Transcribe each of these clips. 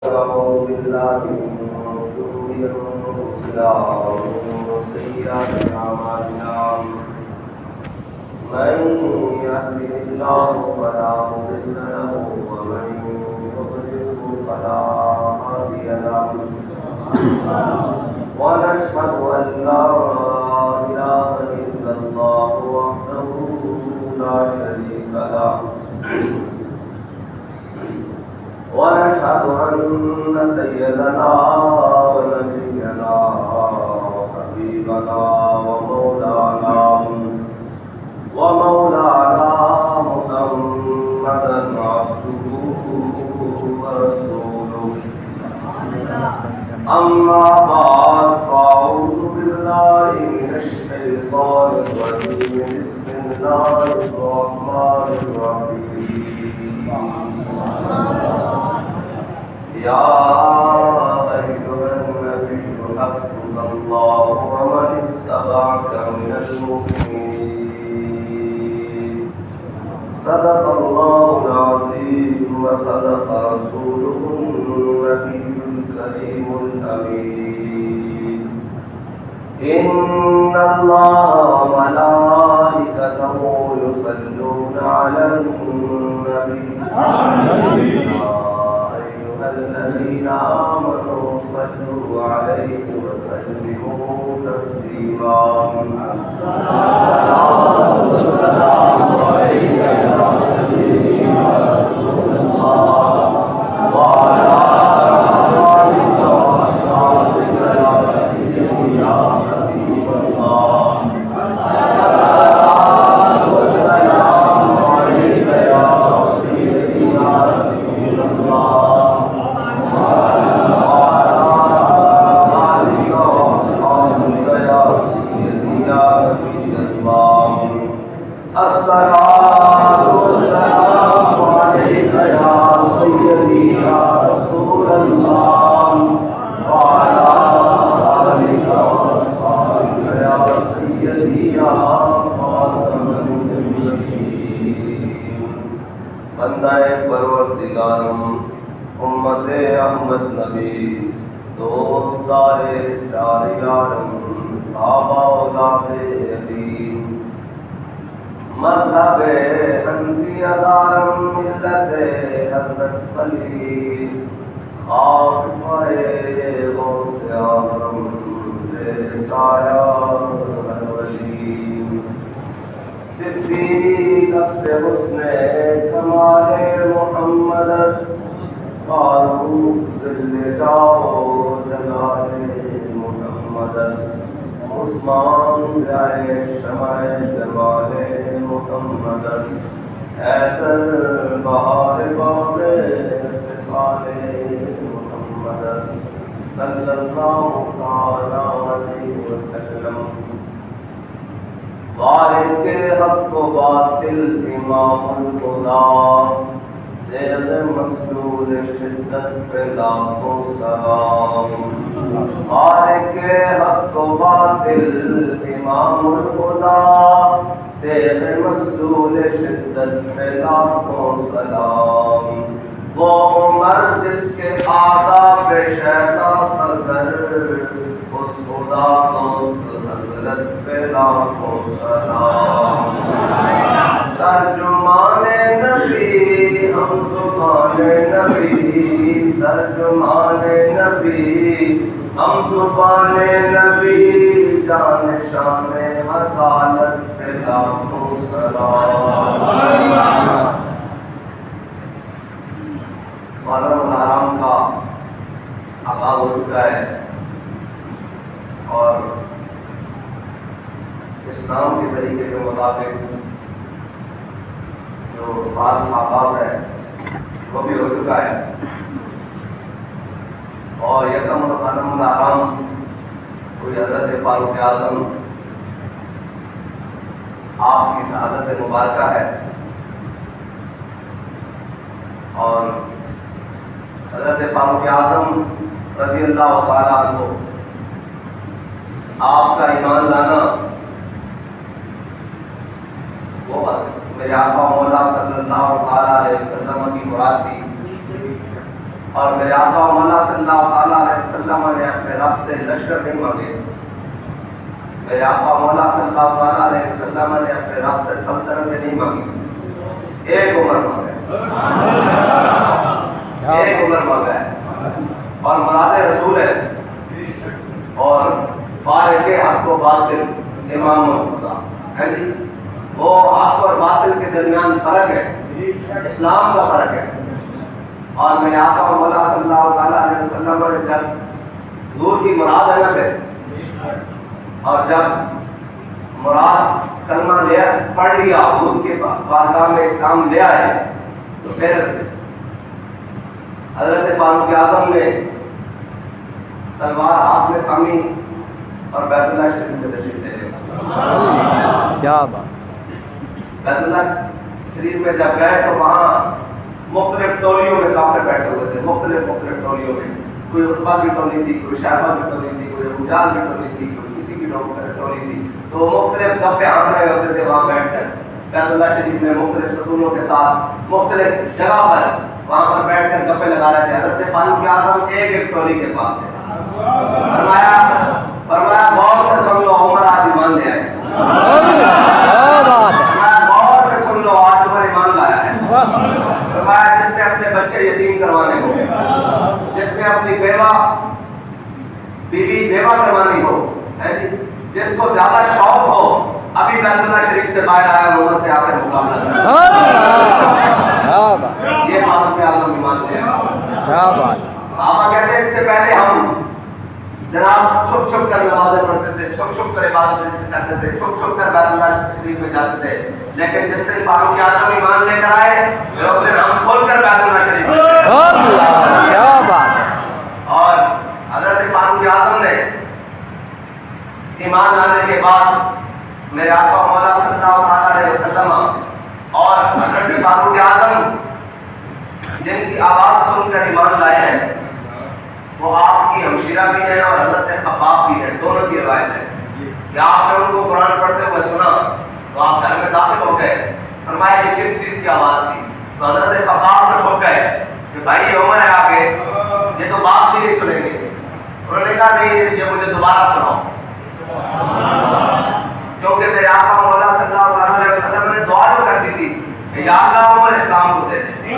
ونعوذ بالله من شرور أنفسنا ومن سيئات أعمالنا من يهده الله فلا مضل له ومن يضلل فلا هادي له ونشهد أن لا إله إلا الله وحده لا شريك له ونشهد أن سيدنا ونبينا وحبيبنا ومولانا محمدا عبده ورسوله أما بعد فأعوذ بالله من الشيطان الرجيم بسم الله الرحمن الرحيم يا أيها النبي حسبك الله ومن اتبعك من المؤمنين صدق الله العظيم وصدق رسوله النبي الكريم الأمين إن الله وملائكته يصلون على النبي الذين آمنوا صلوا عليه وسلموا تسليما الصلاة والسلام عليك يا سيدي يا رسول الله وعلى آلك وأصحابك يا سيدي يا حبيب الله الصلاة والسلام عليك يا سيدي يا رسول الله الصلاة والسلام عليك يا سيدي يا رسول الله وعلى آلك وأصحابك يا سيدي يا خاتم النبيين بندہ پروردگارم امت احمد نبی دوستدار شاریارم آبا اولاد علی مذہب حنفی دارم ملت حضرت خلیل خاک پائے غوث اعظم زیر سایہ الولین صدیق اکس حسن کمال محمد فاروق ذل جاؤ جلال محمد عثمان ضیائے شمع جمال محمد حیدر بہار باغ فصال محمد صلی اللہ تعالی علیہ وسلم فارق حق و باطل امام الہدی دل مسلول شدت پہ لاکھوں سلام فارق حق و باطل امام الہدی دل مسلول شدت پہ لاکھوں سلام وہ عمر جس کے آداب شیطا سرگر اس خدا دوست حضرت پہ لاکھوں سلام ترجمان نبی ہم زبان نبی ترجمان نبی ہم زبان نبی جان شان عدالت پہ لاکھوں سلام محرم الحرام کا آغاز ہو چکا ہے اور اسلام کے طریقے کے مطابق جو سال کا آغاز ہے وہ بھی ہو چکا ہے اور یکم محرم الحرام کوئی حضرت فاروق اعظم آپ کی شہادت مبارکہ ہے اور حضرت فاروق اعظم رضی اللہ تعالیٰ عنہ آپ کا ایمان لانا وہ میرے آقا مولا صلی اللہ علیہ وسلم کی مراد تھی اور میرے آقا و مولا صلی اللہ تعالیٰ علیہ وسلم نے اپنے رب سے لشکر نہیں مانگے. میرے آقا و مولا صلی اللہ تعالیٰ علیہ وسلم نے اپنے رب سے سلطنت نہیں مانگی, ایک عمر مانگا ہے, ایک عمر مانگا ہے, اور مراد رسول ہے, اور فارق حق و باطل امام خدا ہے جی. وہ حق اور باطل کے درمیان فرق ہے, اسلام کا فرق ہے. اور میرے آقا و مولا صلی اللہ تعالیٰ علیہ وسلم نے جب حضور کی مراد ہے نا پھر, اور جب مراد کلمہ لیا پڑھ لیا حضور کے بارگاہ میں اسلام لے آئے, تو پھر حضرت فاروق اعظم نے تلوار ہاتھ میں تھامی اور بیت اللہ شریف میں تشریف لے گئے. کیا بات. بیت اللہ شریف میں جب گئے تو وہاں مختلف ٹولیوں میں کافر بیٹھے ہوئے تھے, مختلف ٹولیوں میں. کوئی عتبہ کی ٹولی تھی, کوئی شیبہ کی ٹولی تھی, کوئی ابو جہل کی ٹولی تھی, کوئی کسی کی ٹولی تھی. تو وہ مختلف گپے ہانک رہے ہوتے تھے وہاں بیٹھ کر بیت اللہ شریف میں, مختلف ستونوں کے ساتھ مختلف جگہ پر وہاں پر بیٹھ کر گپے لگا رہے تھے. حضرت فاروق اعظم ایک ٹولی کے پاس تھے. فرمایا غور سے سن لو, عمر آج ایمان لے آئے. فرمایا غور سے سن لو, آج عمر ایمان لایا ہے. فرمایا جس نے اپنے بچے یتیم کروانے ہو, جس نے اپنی بیوی بیوہ کروانی ہو, جس کو زیادہ شوق ہو, ابھی بیت اللہ شریف سے باہر آیا عمر سے آ کر مقابلہ کر. یہ فاروق اعظم ایمان لے آئے. صحابہ کہتے ہیں اس سے پہلے ہم جناب چھپ کر نمازیں پڑھتے تھے, چھپ کر عبادت کرتے تھے, چھپ کر بیت اللہ شریف میں جاتے تھے. لیکن جس دن فاروق اعظم ایمان لے کر آئے, اس دن ہم کھول کر بیت اللہ شریف میں. اور حضرت فاروق اعظم نے ایمان لانے کے بعد میرے آقا مولا صلی اللہ علیہ وسلم اور حضرت فاروق اعظم جن کی آواز سن کر ایمان لائے ہیں, وہ آپ کی ہمشیرہ بھی ہیں اور حضرت خباب بھی ہیں. دونوں کی روایت ہے کہ آپ نے ان کو قرآن پڑھتے ہوئے سنا تو آپ گھر میں داخل ہو گئے. فرمایا یہ کس چیز کی آواز تھی؟ تو حضرت خباب کو چھپ گئے کہ بھائی یہ عمر ہے آگے, یہ تو بات بھی نہیں سنیں گے. انہوں نے کہا نہیں, یہ مجھے دوبارہ سناؤ, کیونکہ میرے آقا مولا صلی اللہ علیہ وسلم نے دعا جو کر دی تھی کہ یا اللہ عمر اسلام کو دے دے.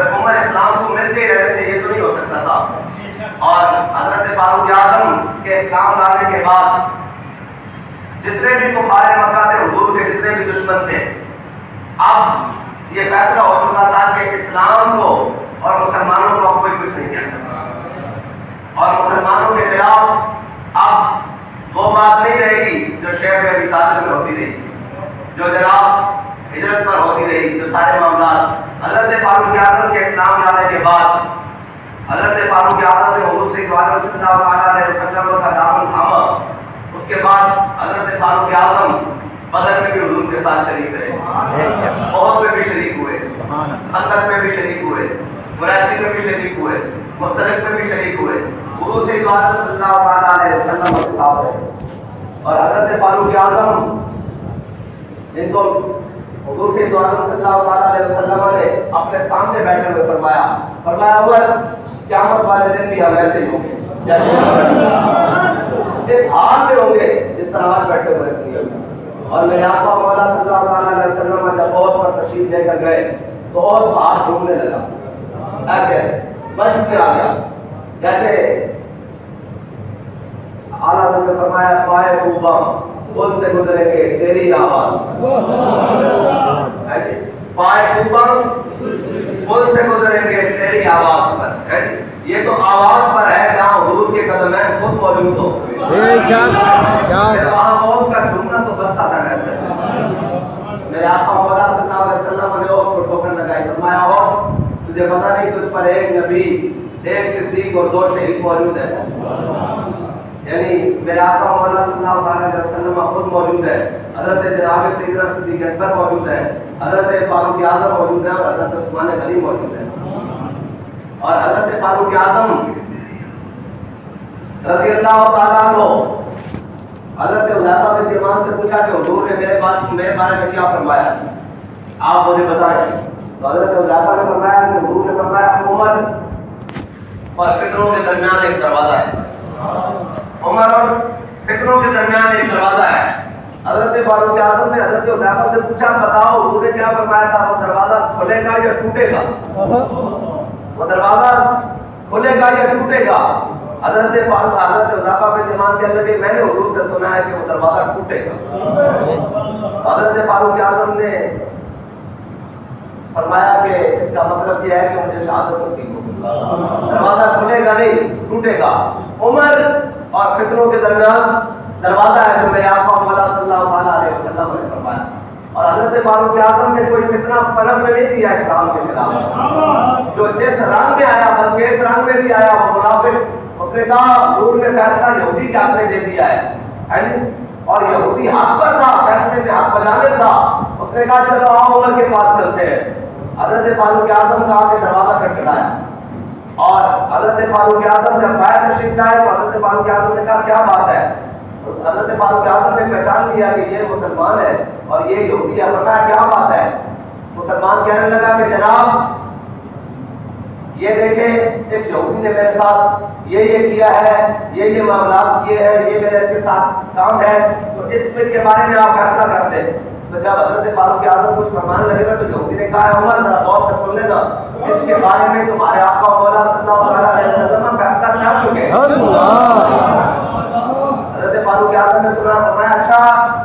عمر اسلام کو ملتے ہی رہتے تھے, یہ تو نہیں ہو سکتا تھا. اور حضرت فاروق اعظم کے اسلام لانے کے بعد جتنے بھی کفار مکہ تھے, حضور کے جتنے بھی دشمن تھے, اب یہ فیصلہ ہو چکا تھا کہ اسلام کو اور مسلمانوں کو اب کوئی کچھ نہیں کہہ سکتا. اور مسلمانوں کے خلاف اب وہ بات نہیں رہے گی جو شیخ ابی طالب میں ہوتی رہی, جو جناب ہجرت پر ہوتی رہی, جو سارے معاملات. حضرت فاروق اعظم کے اسلام لانے کے بعد حضرت فاروق اعظم نے حضور صلی اللہ علیہ وسلم کا دامن تھاما. اس کے بعد حضرت فاروق اعظم بدر میں بھی حضور کے ساتھ شریک رہے, احد میں بھی شریک ہوئے, خندق میں بھی شریک ہوئے, قریشی میں بھی شریک ہوئے, مستلق میں بھی شریک ہوئے. حضور صلی اللہ علیہ وسلم کے ساتھ رہے. اور حضرت فاروق اعظم ان کو حضور صلی اللہ علیہ وسلم نے اپنے سامنے بیٹھے ہوئے فرمایا عمر قیامت والے دن بھی ہم ایسے ہی ہوں گے, اس حال میں ہوں گے جس طرح آج بیٹھے ہوئے دنیا میں. اور میرے آقا مولا صلی اللہ علیہ وسلم جب احد پر تشریف لے کر گئے تو احد باہر جھومنے لگا, ایسے بچ کے آ گیا. جیسے اعلیٰ حضرت نے فرمایا پائے کوبا پل سے گزریں گے تیری آواز, پائے کوبا پل سے گزریں گے تیری آواز پر. یہ تو آواز پر ہے جہاں حضور کے قدمین خود موجود ہو. وہاں موت کا جھومنا تو بنتا تھا ویسے. میرے آقا مولا صلی اللہ علیہ وسلم نے اور کو ٹھوکر لگائی, فرمایا اور تجھے پتہ نہیں تجھ پر ایک نبی, ایک صدیق اور 2 شہید موجود ہے. یعنی میرے آقا مولا صلی اللہ علیہ وسلم خود موجود ہے, حضرت جناب سیدنا صدیق اکبر موجود ہے, حضرت فاروق اعظم موجود ہے, اور حضرت عثمان غنی موجود ہے. اور حضرت فاروق اعظم رضی اللہ تعالیٰ عنہ حضرت حذیفہ بن یمان سے پوچھا کہ حضور نے میرے بارے میں کیا فرمایا, آپ مجھے بتائیں. تو حضرت حذیفہ نے فرمایا کہ حضور نے فرمایا عمر اور فتنوں کے درمیان ایک دروازہ ہے. عمر اور فتنوں کے درمیان ایک دروازہ ہے. حضرت فاروق اعظم نے حضرت حذیفہ سے پوچھا بتاؤ حضور نے کیا فرمایا تھا, وہ دروازہ کھلے گا یا ٹوٹے گا؟ وہ دروازہ کھلے گا یا ٹوٹے گا؟ حضرت حذیفہ بن یمان کہنے لگے میں نے حضور سے سنا ہے کہ وہ دروازہ ٹوٹے گا. حضرت فاروق اعظم نے فرمایا کہ اس کا مطلب یہ ہے کہ مجھے شہادت نصیب ہو. دروازہ کھلے گا نہیں, ٹوٹے گا. عمر اور فتنوں کے درمیان دروازہ ہے جو میرے آقا مولا صلی اللہ علیہ وسلم نے فرمایا. اور حضرت فاروق اعظم نے کوئی فتنہ پنپنے نہیں دیا اسلام کے خلاف. جو جس رنگ میں آیا بلکہ اس رنگ میں بھی آیا وہ منافق, اس نے کہا حضور نے فیصلہ یہودی کے حق میں دے دیا ہے اور یہودی حق پر تھا, فیصلے میں حق بجانے تھا. اس نے کہا چلو آؤ عمر کے پاس چلتے ہیں. حضرت فاروق اعظم کا آگے دروازہ کھٹکھٹایا اور حضرت فاروق اعظم جب باہر تشریف لائے تو حضرت فاروق اعظم نے کہا کیا بات ہے؟ حضرت فاروق اعظم نے پہچان لیا کہ یہ مسلمان ہے اور یہ یہودی ہے. فرمایا کیا بات ہے؟ مسلمان کہنے لگا کہ جناب یہ دیکھیں اس یہودی نے میرے ساتھ یہ کیا ہے, یہ معاملات کیے ہیں, یہ میرے اس کے ساتھ کام ہے, تو اس کے بارے میں آپ فیصلہ کرتے ہیں. تو جب حضرت فاروق اعظم کچھ فرمانے لگے نا تو یہودی نے کہا عمر ذرا غور سے سن لینا, اس کے بارے میں تمہارے آقا مولا صلی اللہ علیہ وسلم فیصلہ کر چکے ہیں. حضرت فاروق اعظم نے سنا, فرمایا اچھا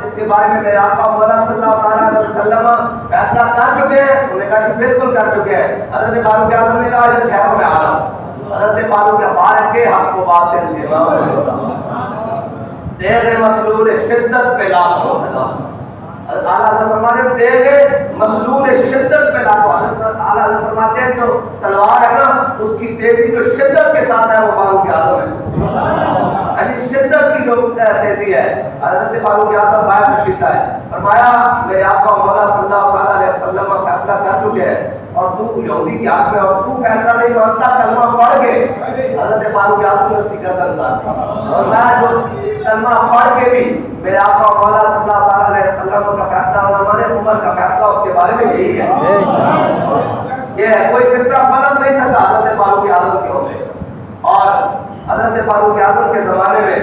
اس کے بارے میں میرے آقا مولا صلی اللہ علیہ وسلم فیصلہ کر چکے ہیں؟ انہوں نے کہا کہ بالکل کر چکے ہیں. حضرت فاروق اعظم نے کہا یہ ٹھہرو میں آ رہا ہوں. حضرت فاروق فارغ کے حق کو باطل کے تیغ مسلول شدت پہ لاکھوں سزا. اعلیٰ حضرت فرماتے ہیں تیغ مسلول شدت پہ لاکھوں. حضرت اعلیٰ حضرت فرماتے ہیں جو تلوار ہے نا اس کی تیزی جو شدت کے ساتھ ہے وہ فاروق اعظم ہے, یعنی شدت کی جو تیزی ہے. حضرت فاروق اعظم باہر تشریف لائے, فرمایا میرے آقا مولا صلی اللہ علیہ وسلم فیصلہ کر چکے ہیں اور تو یہودی کے حق میں اور تو فیصلہ نہیں مانتا, کلمہ پڑھ کے. حضرت فاروق اعظم نے اس کی گردن اتار دی اور میں جو کلمہ پڑھ کے بھی میرے آقا مولا صلی اللہ علیہ وسلم کا فیصلہ ہونا مانے عمر کا فیصلہ اس کے بارے میں یہی ہے. یہ ہے کوئی فتنہ پلٹ نہیں سکتا حضرت فاروق اعظم کے ہوتے. اور حضرت فاروق اعظم کے زمانے میں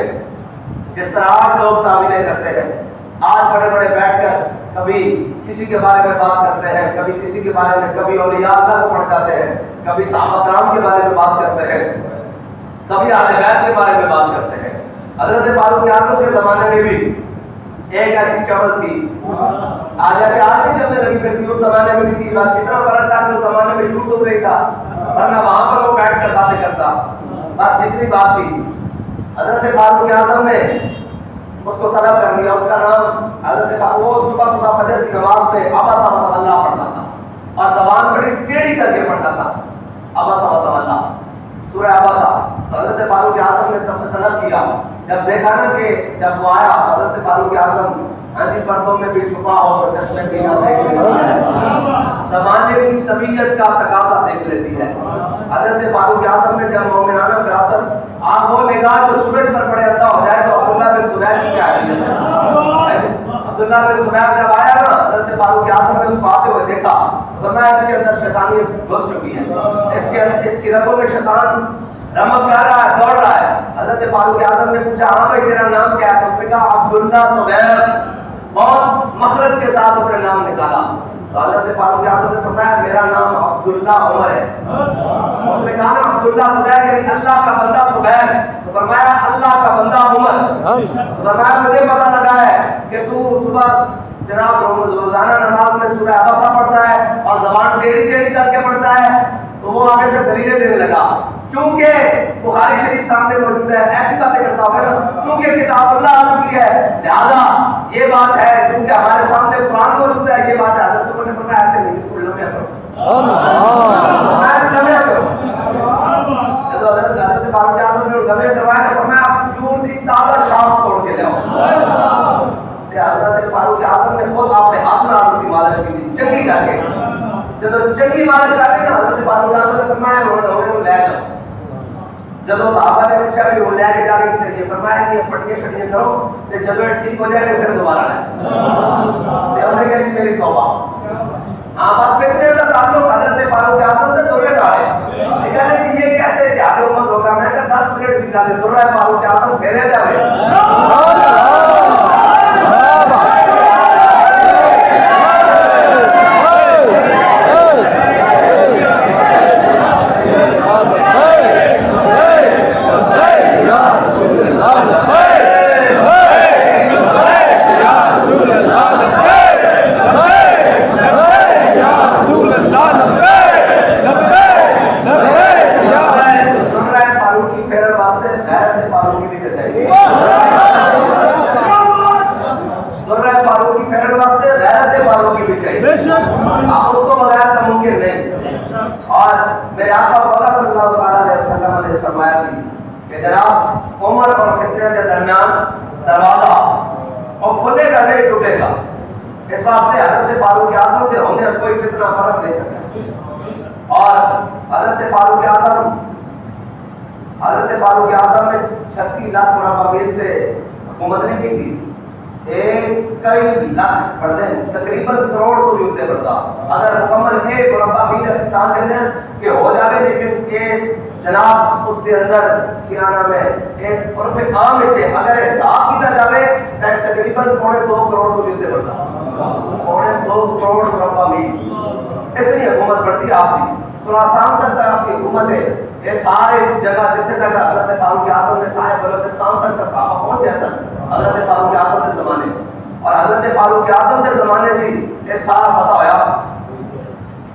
جس طرح آج لوگ تعمیریں کرتے ہیں, آج بڑے بڑے بیٹھ کر کبھی کسی کے بارے میں بات کرتے ہیں, کبھی کسی کے بارے میں, کبھی اولیاء اللہ کو پڑھ جاتے ہیں, کبھی صحابہ کرام کے بارے میں بات کرتے ہیں, کبھی اہل بیت کے بارے میں بات کرتے ہیں. حضرت فاروق اعظم کے زمانے میں بھی ایک ایسی چمل تھی, آج جیسے آج بھی چلنے لگی پھر اس زمانے میں بھی تھی. بس اتنا فرق تھا کہ اس زمانے میں یوٹیوب نہیں تھا ورنہ وہاں پر وہ بیٹھ کر باتیں کرتا. بس اتنی بات تھی. حضرت فاروق اعظم نے اس کو طلب کر لیا. اس کا نام حضرت وہ صبح فجر کی نماز میں عبس و تولى پڑھتا تھا اور زبان بڑی ٹیڑھی کر کے پڑھتا تھا. عبس و تولى سورہ عبس. حضرت فاروق اعظم نے طلب کیا, جب دیکھا نا کہ جب وہ آیا حضرت فاروق اعظم پردوں میں بھی چھپا ہو تو چشمے پینا دیکھ لیتا ہے, زمانے کی طبیعت کا تقاضا دیکھ لیتی ہے. حضرت فاروق اعظم نے جب مومنانہ فراست آپ وہ نگاہ جو سورج پر پڑے اللہ ہو جائے تو عبداللہ بن زبیر کی کیا حیثیت ہے. عبداللہ بن زبیر جب آیا نا حضرت فاروق اعظم نے اس کو آتے ہوئے دیکھا, فرمایا اس کے اندر شیطانیت گھس چکی ہے, اس کی رگوں میں شیطان رمق کر رہا ہے, دوڑ رہا ہے. حضرت فاروق اعظم نے پوچھا ہاں بھائی تیرا نام کیا ہے؟ تو اس نے کہا عبداللہ زبیر. بہت مخرج کے ساتھ اس نے نام نکالا. تو حضرت فاروق اعظم نے فرمایا میرا نام عبداللہ عمر ہے. اس نے کہا نا عبداللہ زبیر یعنی اللہ کا بندہ زبیر. تو فرمایا اللہ کا بندہ عمر. فرمایا مجھے پتہ لگا ہے کہ تو صبح جناب روزانہ نماز میں سورہ عبسہ پڑھتا ہے اور زبان ٹیڑھی ٹیڑھی کر کے پڑھتا ہے. تو وہ آگے سے دلیلیں دینے لگا, چونکہ بخاری شریف سامنے موجود ہے, ایسی باتیں کرتا ہوگا نا, چونکہ کتاب اللہ آ چکی ہے لہذا یہ بات ہے, چونکہ ہمارے سامنے قرآن موجود ہے یہ بات ہے. حضرت عمر نے فرمایا ایسے نہیں, اس کو لمحہ کرو, لمحہ کرو. جب حضرت فاروق اعظم نے لمحہ کروایا تو فرمایا آپ کیوں دی تازہ شام توڑ کے لے آؤ. حضرت فاروق اعظم نے خود آپ نے ہاتھ میں آرزو کی مالش کی تھی چنگی کر کے. جب چنگی مالش کر کے حضرت فاروق اعظم نے فرمایا انہوں نے لے جاؤ. جب صحابہ نے پوچھا بھی وہ لے کے جا کے کریے, فرمایا کہ پٹیاں شٹیاں کرو کہ جب ٹھیک ہو جائے پھر دوبارہ لائیں. انہوں نے کہا میری توبہ. ہاں بات فتنے کا تعلق حضرت فاروق اعظم سے جوڑے ڈالے. کہتے ہیں کہ یہ کیسے جہاد گل درہ فاروق اعظم پھیرے جاوے تقریباً کروڑ تو یوتے پڑتا اگر مکمل ایک مربع میل استان کہتے ہیں کہ ہو جاوے لیکن ایک جناب اس کے اندر کیا نام ہے ایک عرف عام ہے اگر حساب کیتا جاوے تقریباً 2.5 کروڑ تو یوتے پڑتا 2.5 کروڑ مربع میل اتنی حکومت بڑھتی آپ کی خراسان تک آپ کی حکومت ہے یہ سارے جگہ جتنے تک حضرت فاروق اعظم نے سارے بلوچستان تک کا صحابہ پہنچ گیا سن حضرت فاروق اعظم کے زمانے سے اور حضرت فاروق اعظم کے زمانے سے یہ سارا پتہ ہویا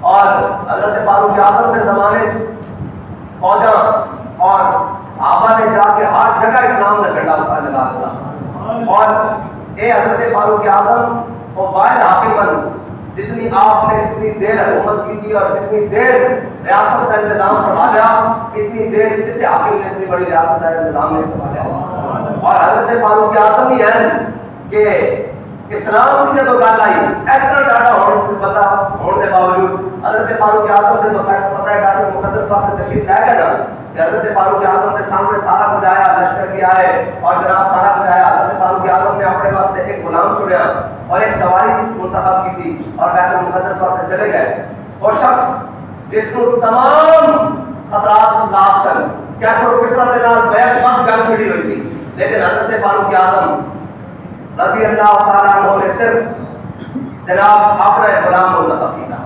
اور حضرت فاروق اعظم کے زمانے سے فوجاں اور صحابہ نے جا کے ہر جگہ اسلام کا جھنڈا لگا دیتا اور یہ حضرت فاروق اعظم وہ واحد حاکم جتنی آپ نے جتنی دیر حکومت کی تھی اور جتنی دیر ریاست کا انتظام سنبھالا اتنی دیر کسی حاکم نے اتنی بڑی ریاست کا انتظام نہیں سنبھالا اور حضرت فاروق اعظم ہی ہیں کہ اسلام کی جو گل آئی اتنا ڈاٹا پتا ہونے کے باوجود حضرت فاروق اعظم نے جو پتہ ہے کہ مقدس واسطے تشریف لے گئے نا کہ حضرت فاروق اعظم کے سامنے سارا کچھ آیا لشکر بھی آئے اور جناب سارا کچھ آیا حضرت فاروق اعظم نے اپنے واسطے ایک غلام چنیا اور ایک سواری منتخب کی تھی اور بیت المقدس واسطے چلے گئے اور شخص جس کو تمام خطرات لاحق سن کیسر و کسرا کے نال بیک وقت جنگ چھڑی ہوئی سی لیکن حضرت فاروق اعظم رضی اللہ تعالیٰ عنہ نے صرف جناب اپنا غلام منتخب کیا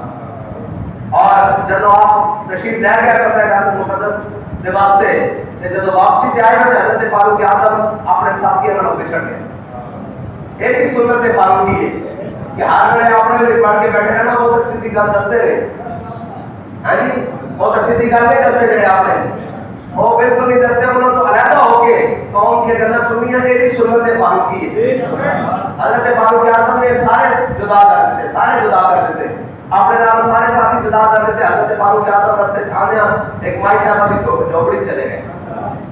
اور جب آپ تشریف لے گیا کرتا ہے بیت المقدس کے واسطے کہ جب واپسی سے آئے نا حضرت فاروق اعظم اپنے ساتھیوں نال بچھڑ گئے ایک ہی سنت فاروقی ہے کہ ہر ویلے اپنے لیے پڑھ کے بیٹھے رہنا وہ تک سیدھی گل دستے رہے ہاں جی وہ تک سیدھی گل نہیں دستے رہے آپ نے وہ بالکل نہیں دستے انہوں تو علیحدہ ہو کے قوم کی گلاں سنیاں یہ بھی سنت فاروقی ہے حضرت فاروق اعظم نے سارے جدا کر دیتے سارے جدا کر دیتے اپنے نام سارے ساتھی جدا کر دیتے حضرت فاروق اعظم راستے آنے ایک مائی صاحبہ کی جھوپڑی چلے گئے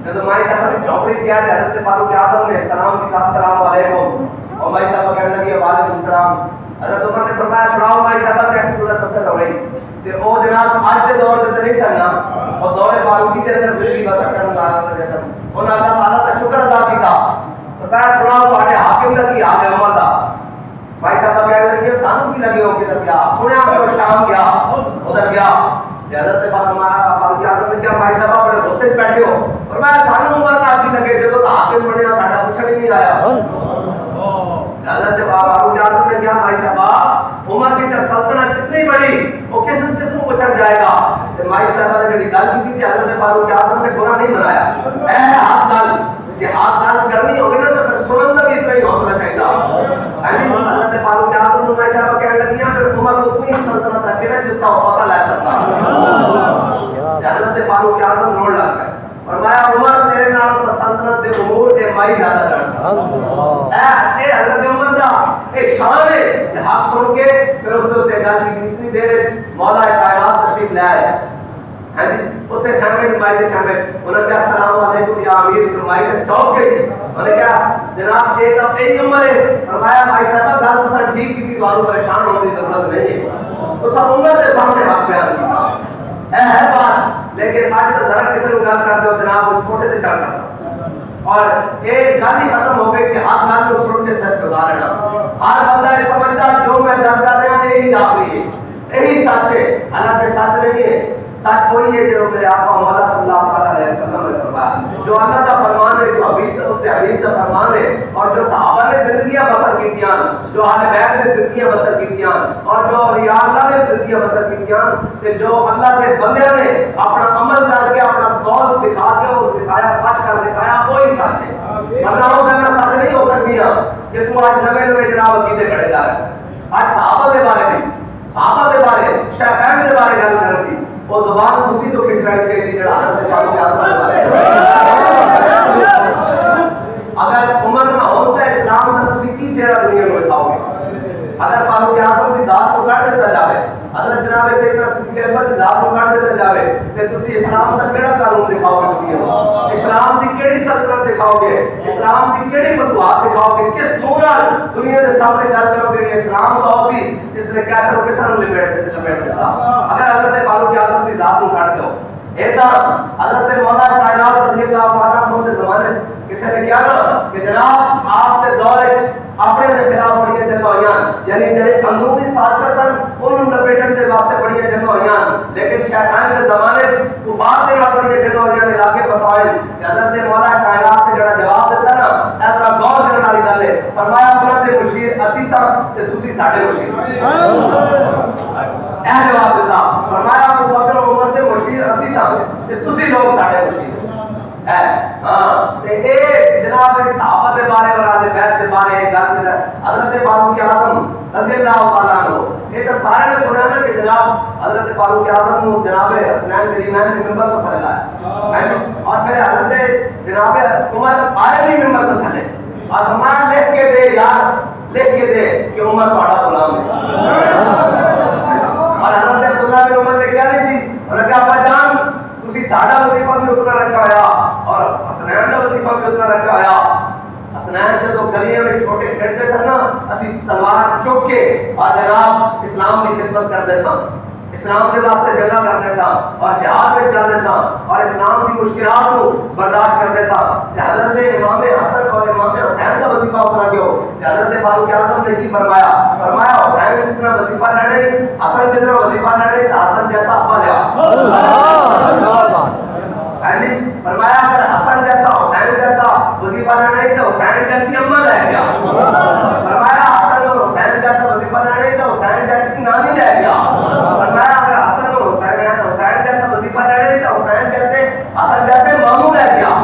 جب مائی صاحبہ کی جھوپڑی کیا ہے حضرت فاروق اعظم نے سلام کیا السلام علیکم اور مائی صاحبہ کہنے لگی وعلیکم السلام حضرت عمر نے فرمایا سناؤ مائی صاحبہ کیسے گزر بسر ہو رہی کہ او جناب آج کے دور کے نہیں سننا اور دور فاروقی کے اندر زندگی بسر کرنے لگا جیسا انہوں اللہ تعالیٰ کا شکر ادا کیا تو میں سناؤ تمہارے حاکم کا کی حال ہے عمر دا بھائی صاحب کہنے لگے سانو کی لگے ہو کدھر گیا سنیا کہ وہ شام گیا ادھر گیا حضرت فاروق اعظم نے کیا بھائی صاحب بڑے غصے سے بیٹھے ہو اور میں سانو عمر دا کی لگے جو تو حاکم بنیا ساڈا پوچھا بھی نہیں آیا حضرت فاروق اعظم نے کیا بھائی صاحب عمر کی سلطنت کتنی بڑی وہ کس کو چڑھ جائے گا تو مائی صاحبہ نے گل کی تھی حضرت فاروق اعظم نے برا نہیں بنایا اے ہاتھ گل کہ ہاتھ گل کرنی ہوگی نا تو پھر سنن کا بھی اتنا ہی حوصلہ چاہیے حضرت فاروق اعظم نے مائی صاحبہ کہنے لگی پھر عمر اتنی ہی سلطنت رکھے نا جس کا وہ پتہ لے سکتا حضرت فاروق اعظم روڑ لگ گئے فرمایا عمر تیرے نال تو سلطنت دے امور تے مائی زیادہ جانتا اے حضرت عمر دا اے شان ہے کہ حق سن کے پھر اس تے گل کی اتنی دیر مولا کائنات تشریف لے آئے ہاں جی اسے خیمے میں مائی دے خیمے انہوں نے کہا السلام علیکم یا امیر تو مائی دے چوک گئی انہوں نے کہا جناب یہ تو ایک عمر ہے فرمایا بھائی صاحب گل تو ٹھیک کی تھی تو پریشان ہونے کی ضرورت نہیں ہے تو سب عمر کے سامنے حق بیان کیا اے ہے بات لیکن آج تو ذرا کسی کو گل کر دو جناب وہ کوٹے تے چڑھ جاتا اور ایک گل ہی ختم ہو گئی کہ ہاتھ گل کو سن کے سچ چلا رہنا ہر بندہ یہ سمجھتا جو میں گل کر رہا ہوں یہی آخری ہے یہی سچ ہے حالانکہ سچ نہیں ہے سچ وہی ہے جو میرے آقا مولا صلی اللہ علیہ وسلم نے فرمایا جو اللہ کا فرمان ہے, جو حبیب اس کے حبیب کا فرمان ہے, اور جو صحابہ نے زندگیاں بسر کیتیاں, جو اہل بیت نے زندگیاں بسر کیتیاں, اور جو اولیاء اللہ نے زندگیاں بسر کیتیاں, کہ جو اللہ کے بندیاں نے اپنا عمل کر کے اپنا قول دکھا کے اور دکھایا, سچ کر دکھایا, وہی سچ ہے. ورنہ وہ گلاں سچ نہیں ہو سکتیاں جس کو آج نویں نویں جناب عقیدے کھڑے جا رہے ہیں. آج صحابہ کے بارے میں, صحابہ کے بارے, شیخین کے بارے گل کر دی, وہ زبان بولی تو کس رہی چاہیے جڑا حضرت فاروق اعظم کے بارے. اگر عمر نہ ہوتا اسلام کا تسی کی چہرہ دنیا میں دکھاؤ گے؟ اگر فاروق اعظم کی ذات کو کاٹ دیتا جاوے, حضرت جناب سیدنا صدیق اکبر کی ذات کو کاٹ دیتا جاوے, تے تسی اسلام کا کیڑا قانون دکھاؤ گے دنیا میں؟ اسلام کی کیڑی سلطنت دکھاؤ گے؟ اسلام کی کیڑی فتوحات دکھاؤ گے؟ کس نور دنیا کے سامنے کر کرو گے کہ اسلام کا سی جس نے کیسے اور کسے لپیٹ دیتا؟ اگر حضرت فاروق اعظم کی ذات کو کاٹ دو, ایتا حضرت مولا کائنات رضی اللہ عنہ کے زمانے کسی نے کیا کہا کہ جناب آپ کے دور اپنے دے خلاف بڑی جنگ ہوئیاں, یعنی جڑے اندرونی سازشاں سن انہوں نے لپیٹن دے واسطے بڑی جنگ ہوئیاں, لیکن شیطان کے زمانے کفار دے نال بڑی جنگ ہوئیاں نے لاگے بتائیں کہ حضرت مولا کائنات نے جڑا جواب دیتا نا, اے ذرا غور کرنے والی گل ہے. فرمایا اپنا تے مشیر اسی سا تے تسی ساڈے مشیر. اے جواب دیتا, فرمایا ابو بکر عمر دے مشیر اسی سا تے تسی لوگ ساڈے مشیر. تے اے جناب صحابہ دے بارے اور اہل بیت دے بارے گل کر حضرت فاروق اعظم رضی اللہ تعالی عنہ, یہ تو سارے نے سنا نا کہ جناب حضرت فاروق اعظم کو جناب حسنین کریمین نے منبر پر کھڑا لایا, اور پھر حضرت جناب عمر آئے بھی منبر پر کھڑے, اور ہمارا لکھ کے دے یار, لکھ کے دے کہ عمر تہاڈا غلام ہے. اور حضرت عبداللہ بن عمر نے کیا نہیں سی, انہوں نے کہا ابا جان تسی ساڈا وظیفہ بھی اتنا رکھا ہویا اور حسنین کا وظیفہ بھی اتنا رکھا ہویا. حسنین جدو گلیاں میں چھوٹے کھیلتے سن نا, اسی تلوار چک کے اور جناب اسلام کی خدمت کرتے سن, اسلام کے واسطے جنگ کرتے سن اور جہاد میں جاتے سن اور اسلام کی مشکلات کو برداشت کرتے سن. حضرت امام حسن اور امام حسین کا وظیفہ اتنا کیوں؟ حضرت فاروق اعظم نے کی فرمایا, فرمایا حسین جتنا وظیفہ لڑے حسن جتنا وظیفہ لڑے تو حسن جیسا ابا لیا. فرمایا اگر حسن جیسا حسین جیسا وظیفہ لڑے تو حسین جیسی اما رہ گیا. فرمایا حسن اور حسین جیسا وظیفہ لڑے تو حسین جیسی نانی رہ گیا. فرمایا اگر حسن اور حسین جیسا وظیفہ لڑے تو حسین جیسے ماموں رہ گیا.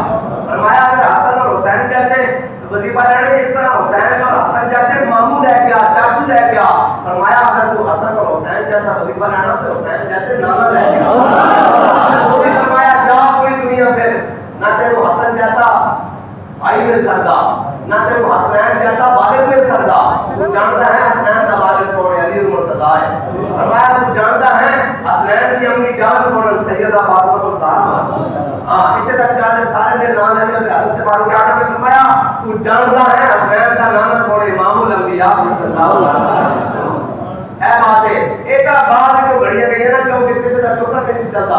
فرمایا اگر حسن اور حسین جیسے وظیفہ لڑے اس طرح حسین اور حسن جیسے ماموں رہ گیا, چاچو رہ گیا. فرمایا اگر تو حسن اور حسین جیسا وظیفہ لڑا تو حسین جیسے نانا رہ گیا. وہ بھی فرمایا جا پوری دنیا پھر, نہ تیرے حسن جیسا بھائی مل سکتا, نہ تیرے حسنین جیسا والد مل سکتا. تو جانتا ہے حسنین کا والد کون ہے؟ علی المرتضیٰ ہے. فرمایا تو جانتا ہے حسنین کی امی جان کون ہے؟ سیدہ فاطمہ الزہرا. اتنے تک جانے سارے دے نام لے کے حضرت فاروق اعظم نے فرمایا تو جانتا ہے حسنین کا نام کون ہے؟ امام الانبیاء صلی اللہ علیہ وسلم. اے بات ہے ایک بات جو گھڑیاں گئی نا, کیونکہ کسی کا ٹوکر نہیں سی چلتا,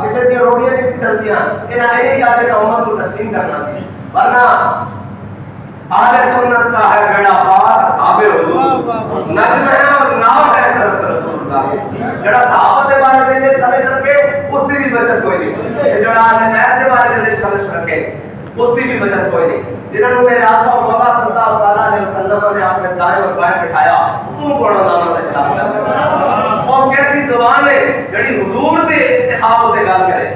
کسی کی روٹیاں نہیں سی چلتیاں, انہیں یہی کہا کہ امت کو تقسیم کرنا سی. ورنہ اہل سنت کا ہے بیڑا پار اصحاب حضور, نجم ہے اور ناو ہے حضرت رسول اللہ. جڑا صحابہ کے بارے میں سمجھ رکھے اس کی بھی بچت کوئی نہیں, جڑا اہل بیت کے بارے میں سمجھ رکھے اس کی بھی بچت کوئی نہیں. جنہوں نے میرے آقا مولا صلی اللہ علیہ وسلم نے آپ کے دائیں اور بائیں بٹھایا, تم کو نظام کا خلاف کر, اور کیسی زبان ہے جڑی حضور کے انتخاب ہوتے گل کرے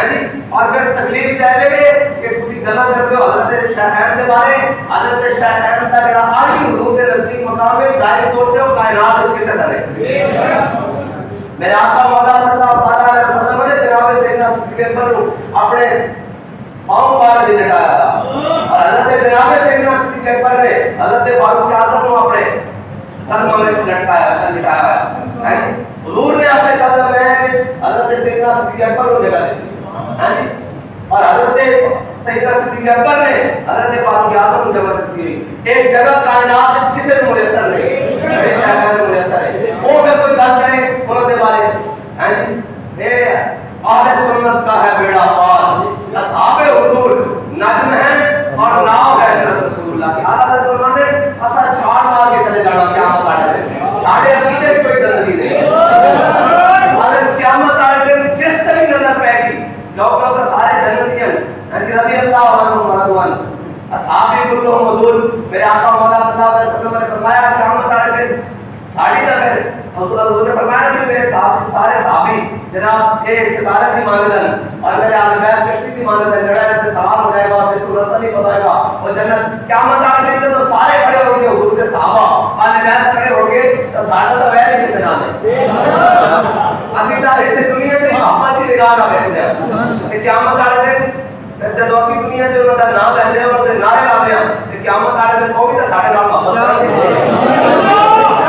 جی. اور پھر تکلیف چاہے گے کہ تسی گلاں کرتے ہو حضرت شیخین کے بارے, حضرت شیخین کا جڑا آج حضور کے نزدیک مقام ہے ظاہر توڑتے ہو کائنات اس کسے درے. میرے آقا مولا صلی اللہ علیہ وسلم نے جناب سیدنا صدیق اکبر کو اپنے پاؤں پار دے لٹایا تھا, اور حضرت جناب سیدنا صدیق اکبر نے حضرت فاروق اعظم کو اپنے قدم میں لٹایا. حضور نے اپنے قدم میں حضرت سیدنا صدیق اکبر کو جگہ دی, اور حضرت سیدنا صدیق اکبر نے حضرت فاروق اعظم کو جگہ دی. ایک جگہ کائنات کسی نے میسر نہیں, میرے شیخان نے میسر ہے. وہ پھر کوئی بات کرے انہوں نے بارے اہل سنت کا ہے بیڑا پار, اصحاب حضور نجم ہے اور ناو ہے حضرت رسول اللہ کی. حضرت فرماتے ہیں اسا چھاڑ مار کے چلے جانا قیامت والے دن, ساڈے عقیدے وچ کوئی گندگی نہیں. حضرت قیامت والے دن جس طرح نظر پے گی لوگ سارے جنتیاں رضی اللہ عنہ مرضوان اصحابی کلہم حضور میرے آقا مولا صلی اللہ علیہ وسلم نے فرمایا قیامت والے دن ساڑی کا پھر حضور نے فرمایا کہ میرے سارے صحابی جناب یہ ستارہ کی ماندن اور میرے آل بیت کشتی کی ماندن لڑائی میں سوال ہو جائے گا اور اس کو رستہ نہیں پتہ گا اور جنت قیامت والے دن تو سارے کھڑے ہوں گے حضور کے صحابہ آل بیت کھڑے ہوں گے تو ساڑھا تو ویر ہی کسی نام ہے اسیدہ رہتے دنیا میں محبت کی نگاہ کا بیٹھ ہے کہ قیامت والے دن جب اسی دنیا جو انہوں نے نام لیندے ہیں انہوں نے نعرے لاندے ہیں کہ قیامت والے دن کو بھی تو ساڑھے نام محبت کریں گے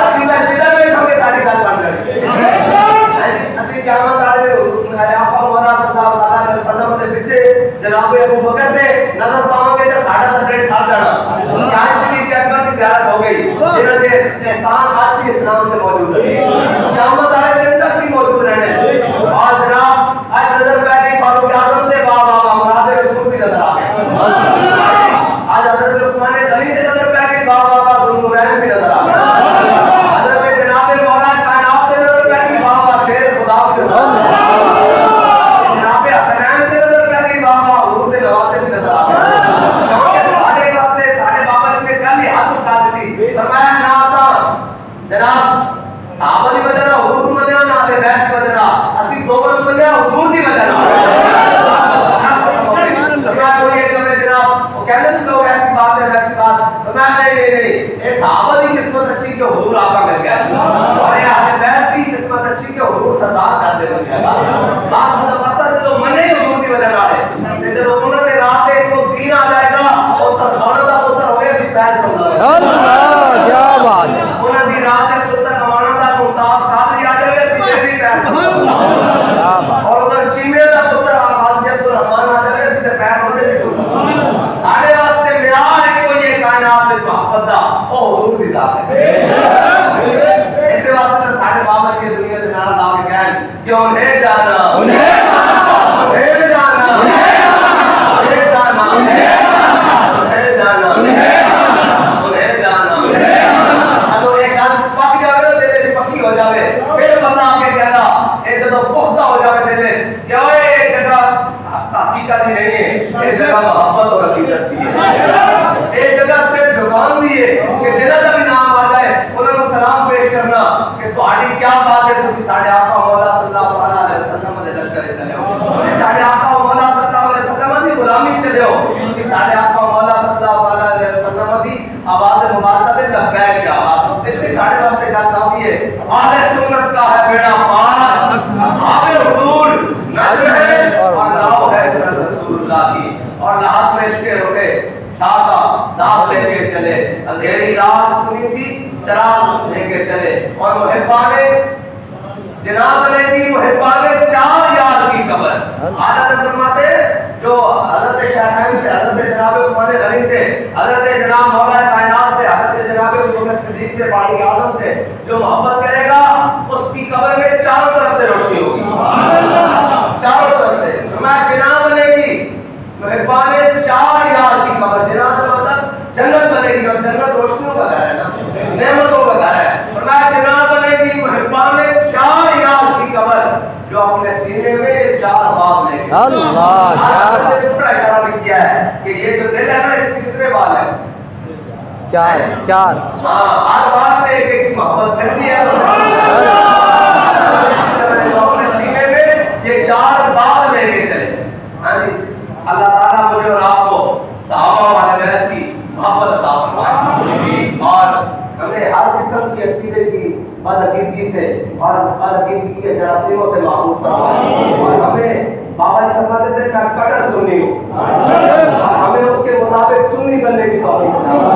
اسیدہ جدر میں ہم کے ساڑھے نام بن رہے اسی قیامت والے دن میرے آقا مولا صلی اللہ علیہ وسلم کے پیچھے جناب ابو بکر نے نظر پاؤں گے تو ساڑھا تک ریٹ کھا جانا کیا اس لیے کہ اکبر کی زیارت ہو گئی جنہوں نے احسان آج بھی اسلام میں موجود ہے قیامت والے دن تک بھی موجود رہنے اور جناب آج نظر پہ فاروق اعظم دے بابا مراد رسول بھی نظر آ گئے آج حضرت عثمان غنی دے نظر پہ گئی بابا ذوالنورین بھی نظر آ گئے حضرت جناب مولا کائنات دے نظر پہ گئی بابا شیر خدا بھی نظر آ گئے جناب حسنین دے نظر پہ گئی بابا حضور دے نواسے بھی نظر آ گئے کیونکہ سارے واسطے سارے بابا جی نے کل ہی ہاتھ اٹھا دی فرمایا نا آسان جناب صحابہ دی وجہ نہ حضور منیا نہ اہل بیت دی وجہ نہ اسی دوبر منیا حضور دی وجہ نہ صحابہ کی قسمت اچھی کہ حضور آقا مل گیا اور یہ اہل بیت کی قسمت اچھی کہ حضور سردار کرتے بن گیا بات ختم اثر جو منے حضور کی وجہ نہ ہے جب انہوں نے رات ہے تو دین آ جائے گا اور ترخانہ دا پتر ہوئے سی پیر چھوڑا اللہ کیا بات ہے انہوں نے رات ہے پتر کمانا دا ممتاز قادری آ جائے سی پیر چھوڑا اور ادھر چیمے دا پتر آغازی عبدالرحمن آ جائے سی پیر مجھے بھی چھوڑا سارے واسطے معیار ہے کوئی یہ کائنات میں محبت دا او حضور دی ذات ہے ایسے واسطے سارے بابا کی دنیا سے نعرہ لا کے کہیں کہ انہیں جانا انہیں جانا انہیں جانا انہیں جانا انہیں جانا انہیں جانا اگر ایک گل پک جاوے تو دل وچ پکی ہو جاوے پھر بندہ آ کے کہنا اے جدوں پختہ ہو جاوے دل وچ کہ اوئے جگہ حقیقت ہی نہیں ہے یہ جگہ محبت اور حقیقت کی ہے یہ جگہ سے جبان دی ہے کہ جنہاں دا بھی نام آ جائے انہوں نے سلام پیش کرنا کہ تہاڈی کیا بات ہے تسی ساڈے آقا مولا صلی اللہ علیہ وسلم دے لشکر چلے ہو تسی ساڈے آقا مولا صلی اللہ علیہ وسلم دی غلامی چلے ہو تسی ساڈے آقا مولا صلی اللہ علیہ وسلم دی آواز مبارکہ دے لبیک کی آواز اتنی ساڈے واسطے گل کافی ہے اہل سنت کا ہے بیڑا پار اصحاب حضور نظر ہے اور لاؤ ہے رسول اللہ کی اور لحاظ میں عشق روحے شاہ کا داغ لے کے چلے اندھیری رات سنی تھی چراغ لے کے چلے اور محبان جناب نے دی محبان 4 یار کی قبر حضرت فرماتے جو حضرت شیخین سے حضرت جناب عثمان غنی سے حضرت جناب مولا کائنات سے حضرت جناب ابو بکر صدیق سے فاروق اعظم سے جو محبت کرے گا اس کی قبر میں چاروں طرف سے روشنی ہوگی چاروں طرف سے فرمایا جناب نے دی محبان 4 یار کی قبر جناب سے مطلب جنت بنے گی اور جنت روشنیوں کا گھر ہے نا نعمتوں کا گھر ہے فرمایا جناب بنے گی محبان 4 یار کی قبر جو اپنے سینے میں 4 بال لے گی اللہ کیا دوسرا اشارہ بھی کیا ہے کہ یہ جو دل ہے نا اس کے کتنے بال ہیں 4 ہر بال میں ایک ایک محبت کرتی ہے اپنے سینے میں یہ 4 بال لے کے چلے ہاں جی اللہ تعالیٰ مجھے اور آپ کو صحابہ والے بیت کی محبت عطا فرمائے اور ہمیں ہر قسم کی عقیدے کی بدعقیدگی سے اور بدعقیدگی کے جراثیموں سے محفوظ فرمائے اور ہمیں بابا جی فرماتے تھے میں کٹر سنی ہوں اور ہمیں اس کے مطابق سنی بننے کی توفیق عطا